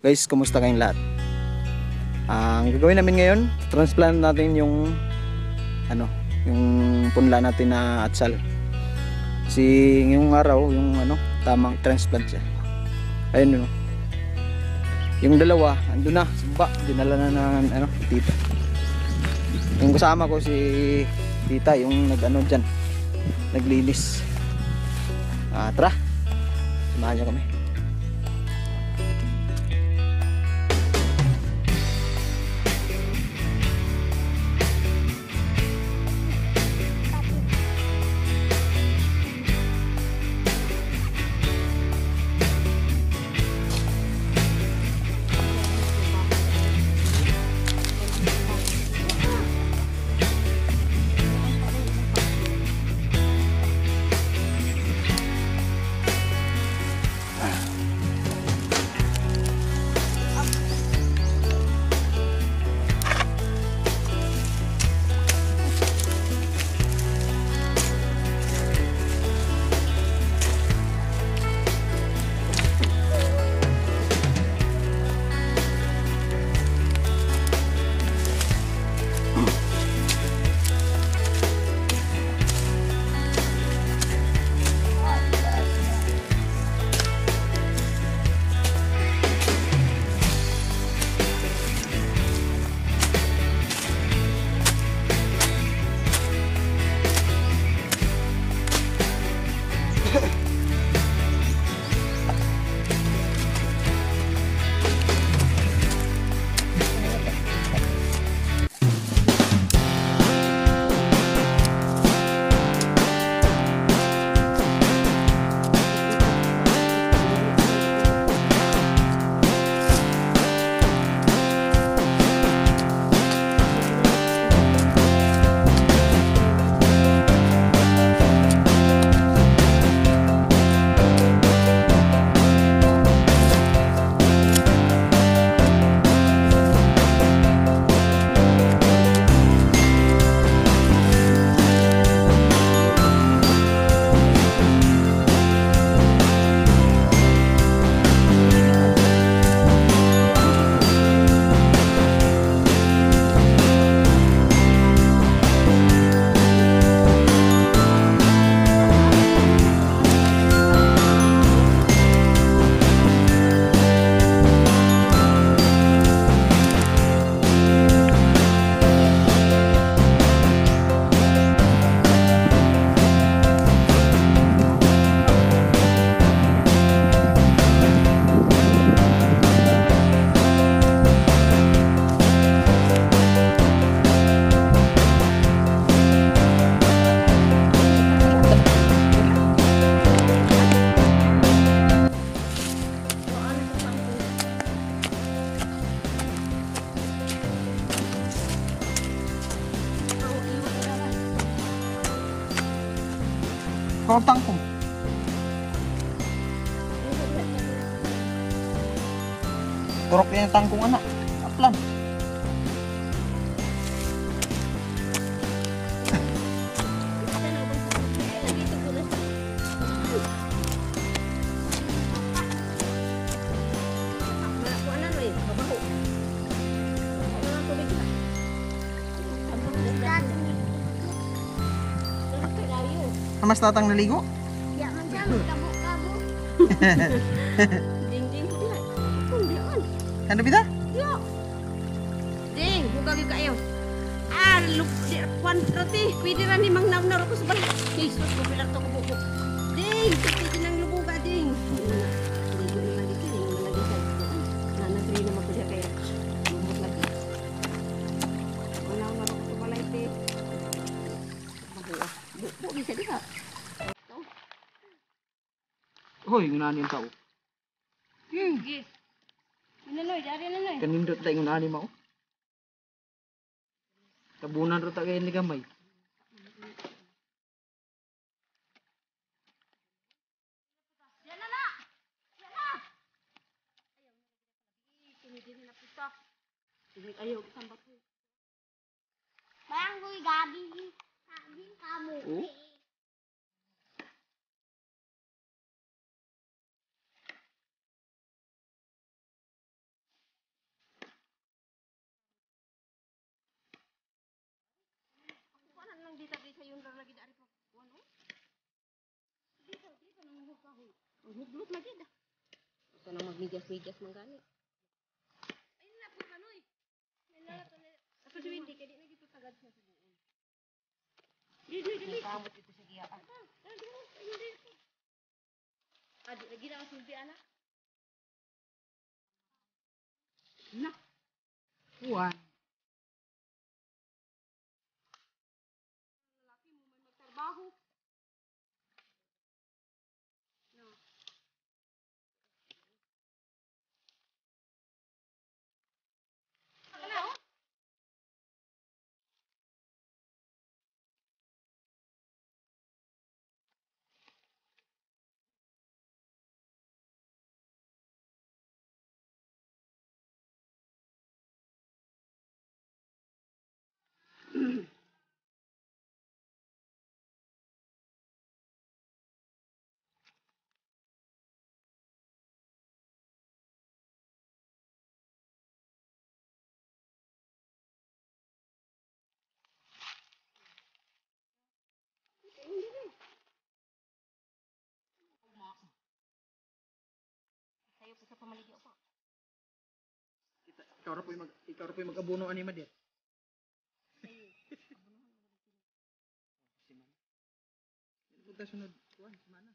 Guys, kumusta kayong lahat? Ang gagawin namin ngayon, transplant natin yung yung punla natin na atsal. Kasi ngayong araw, yung tamang transplant siya. Ayun yun. Yung dalawa, andun na, sumba, dinala na ng tita. Yung kasama ko si tita, yung dyan, naglinis. Tara, samahan niyo kami. Kalau tangkong. Turok niya yung tangkong anak. Aplan. Mas tatang naligo? Ya, macam kabuk-kabuk. Ding-ding dia. Dia on. Ano bida? Yo. Ding, buka buka ayo. Lup di kwan roti, pwede ra ni mang nawnar ko sa balat. Jesus, ko pilar to ko buko. Ding, pwede nang lubuga ding. Ligo ni mali kini mo lagi sa. Nana diri na magkuya kaya. Lumot lagi. Nawnar ko sa balay te. Buko bisa diha. Hoy, ngunanin tao. Yes. Inanoy, dari nanoy. Kanindot tayo ngunanin mo. Tabunan ro ta kay ni gamay. Yan na. Yan na. Ayaw. Kini na puta. Sige ayaw sambat ko. Bayang ko'y gabi. Gabi kamu. Oh? Huglot lagi dah. Ito na magmidyas-midyas man gani. Ayun na po kanoy. Ako si Windy, kaya di na dito tagad sa subuon. Di. Kamot ito sa giyaan. Adi, lagi na ang sulti, anak. Na. Buwan. Lalaki mo may magtrabaho. No. Ano? Sayo pa sa pamaligya ko. Ikaw ra po'y mag-abuno ani Madet. Punta sunod kuan semana.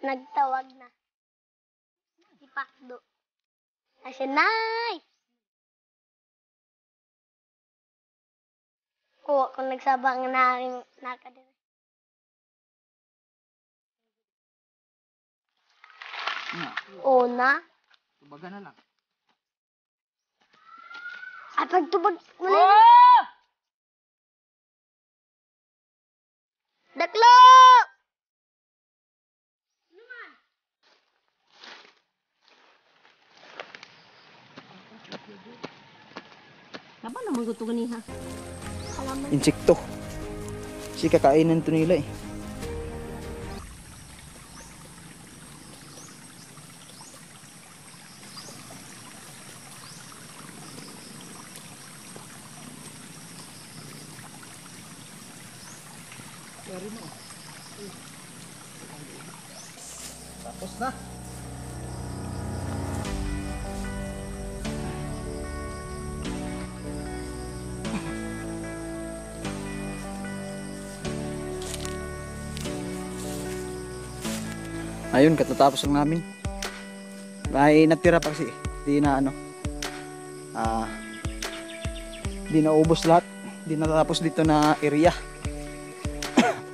Nagtawag na. Si Pakdo. Kasi nice! Kuha kung nagsabang na rin nakadiri. Una. Tubaga na lang. At pagtubag mo na Daklo! Naba naman gusto ganiha. Insekto. Si kakainan to nila eh. Tapos na. Ayun, katatapos lang namin. May natira pa kasi. Di na ano. Di na ubos lahat. Di na tapos dito na area.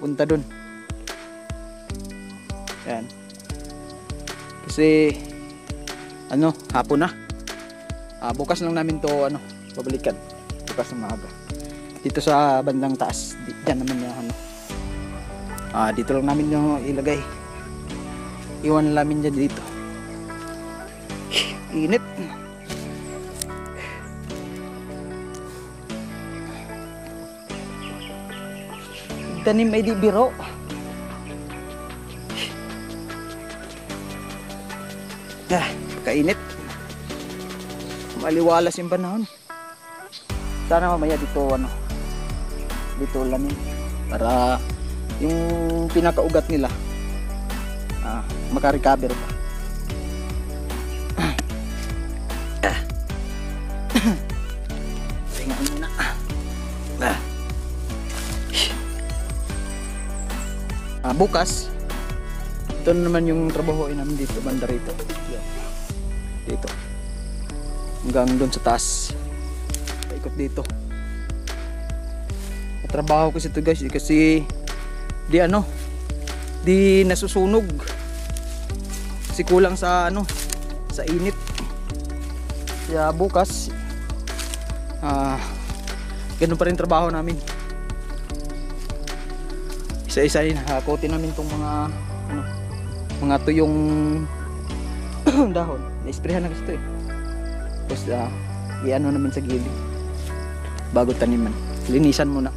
Punta dun. Yan. Kasi ano, hapon na. Bukas lang namin to ano, babalikan. Bukas ng maaga. Dito sa bandang taas. Diyan naman yung ano. Dito lang namin yung ilagay. Iwan namin dyan dito. Init. Tanim ay di biro. Kainit. Maliwalas yung panahon. Sana mamaya dito ano. Dito lamin. Para yung pinakaugat nila maka-recover pa. Tingnan muna. Bukas ito naman yung trabahoin namin dito banda rito. Dito. Hanggang doon sa taas. Paikot dito. Trabaho kasi ito guys kasi di ano di nasusunog. Kasi kulang sa ano sa init. Kaya bukas ganun pa rin trabaho namin. Isa-isa rin hakotin namin tong mga ano mga tuyong dahon. Na-sprayhan na kasi ito eh. Tapos i-ano naman sa gilid bago taniman. Linisan muna.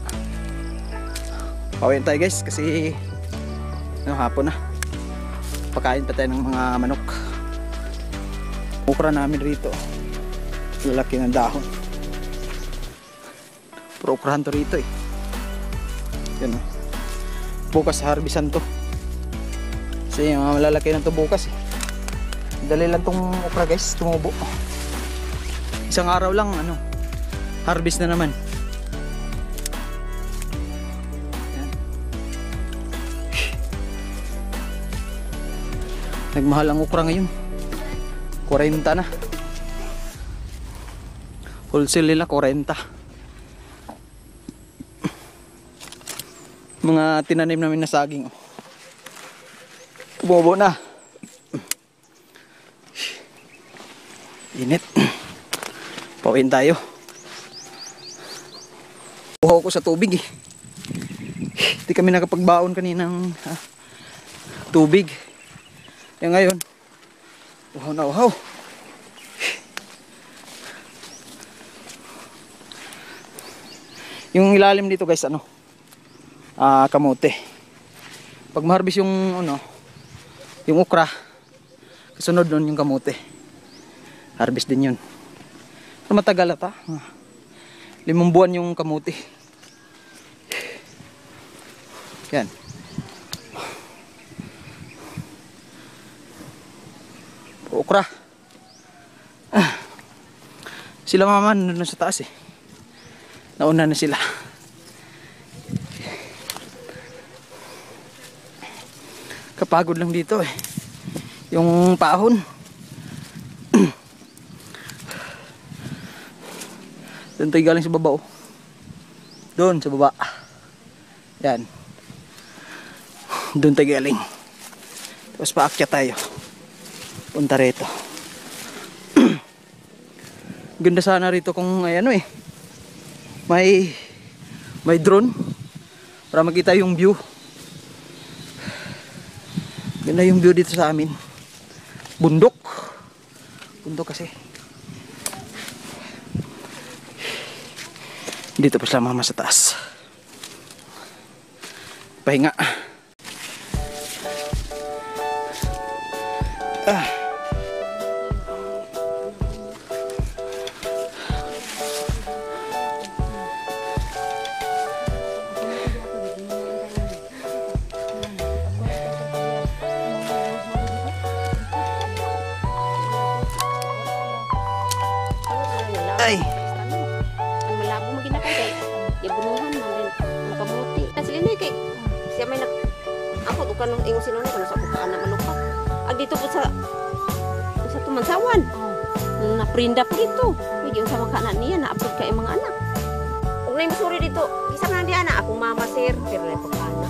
Pauwiin tayo guys kasi hapon na. Pakain pa tayo ng mga manok. Okra namin rito. Lalaki ng dahon. Pero okrahan to rito eh. Yan o. Bukas harbisan to. Kasi malalaki na to bukas eh. Dali lang tong okra guys, tumubo. Isang araw lang harvest na naman. Yan. Nagmahal ang okra ngayon. 40 na. Wholesale nila 40. Mga tinanim namin na saging. Bubo na. Init. Pauwiin tayo. Buhaw ko sa tubig eh. Hindi kami nakapagbaon kaninang tubig. Kaya ngayon, uhaw na uhaw. Yung ilalim dito guys, kamote. Pag ma-harvest yung yung okra, kasunod nun yung kamote. Harvest din yun. Pero matagal ata. 5 buwan yung kamote. Yan. Okra. Sila mama nandun sa taas eh. Nauna na sila. Kapagod lang dito eh. Yung pahon. Doon tayo galing sa baba oh. Doon sa baba. Yan. Doon tayo galing. Tapos paakyat tayo. Punta rito. Ganda sana rito kung may drone para makita yung view. Ganda yung view dito sa amin. Bundok. Bundok kasi. Dito pa sila mama sa taas. Pahinga. Ay. Ang malabo mo ginakay kay ibunuhan man din makabuti. Sila ni kay siya may ako ukan nung ingon sinuna kuno sa bukaan na malupak. Ag dito po sa tumansawan. Na prinda po dito. Medyo sa mga anak niya na upload kay mga anak. Ug nay musuri dito, isa man diana akong mama sir, pero na pagkana.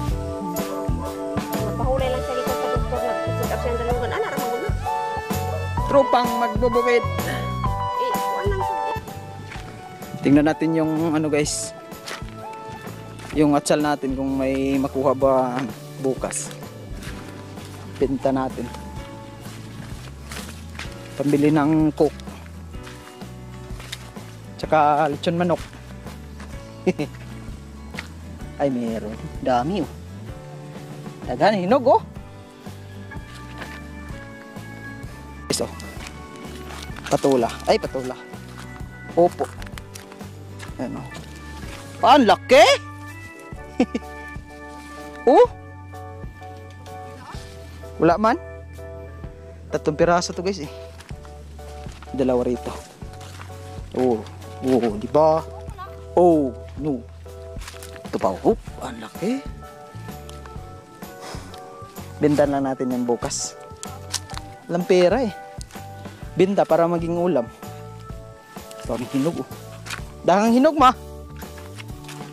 Napahulay lang siya dito sa doktor na sit up siya dalungan anak ra mo. Tropang magbubukid. Tingnan natin yung guys, yung atsal natin kung may makuha ba bukas. Benta natin. Pambili ng coke. Tsaka lechon manok. Ay meron. Dami oh. Dagan hinog oh. Iso. Patula. Ay patula. Opo. Ano? Ang laki! Oh! Wala man? 3 piraso to guys eh. 2 rito. Oh, di ba? Oh, no. Ito pa, oh, ang laki. Benta lang natin yan bukas. Walang pera eh. Benta para maging ulam. Daming hinog oh. Daming hinog ma.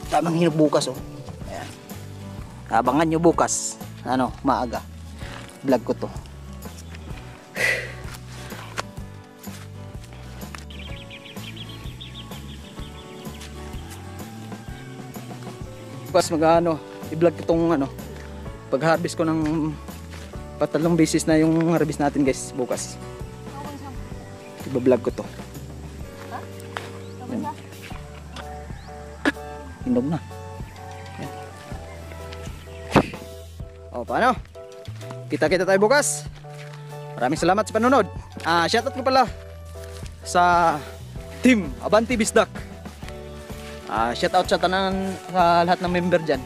Daming hinog bukas oh. Ayan. Abangan nyo bukas. Maaga. Vlog ko to. Bukas i-vlog ko tong pag-harvest ko ng Patatlong beses na yung harvest natin guys bukas. Iba-vlog ko to. Yan. Hinog na. Yan. O paano? Kita-kita tayo bukas. Maraming salamat sa panonood. Shoutout ko pala sa Team Abanti Bisdak. Shoutout sa lahat ng member dyan.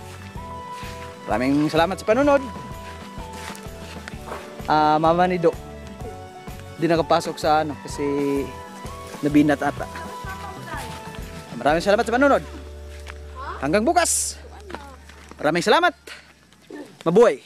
Maraming salamat sa panonood. Mama ni Do di nakapasok sa ano kasi nabinat ata. Maraming salamat sa panonood. Hanggang bukas. Maraming salamat. Mabuhay.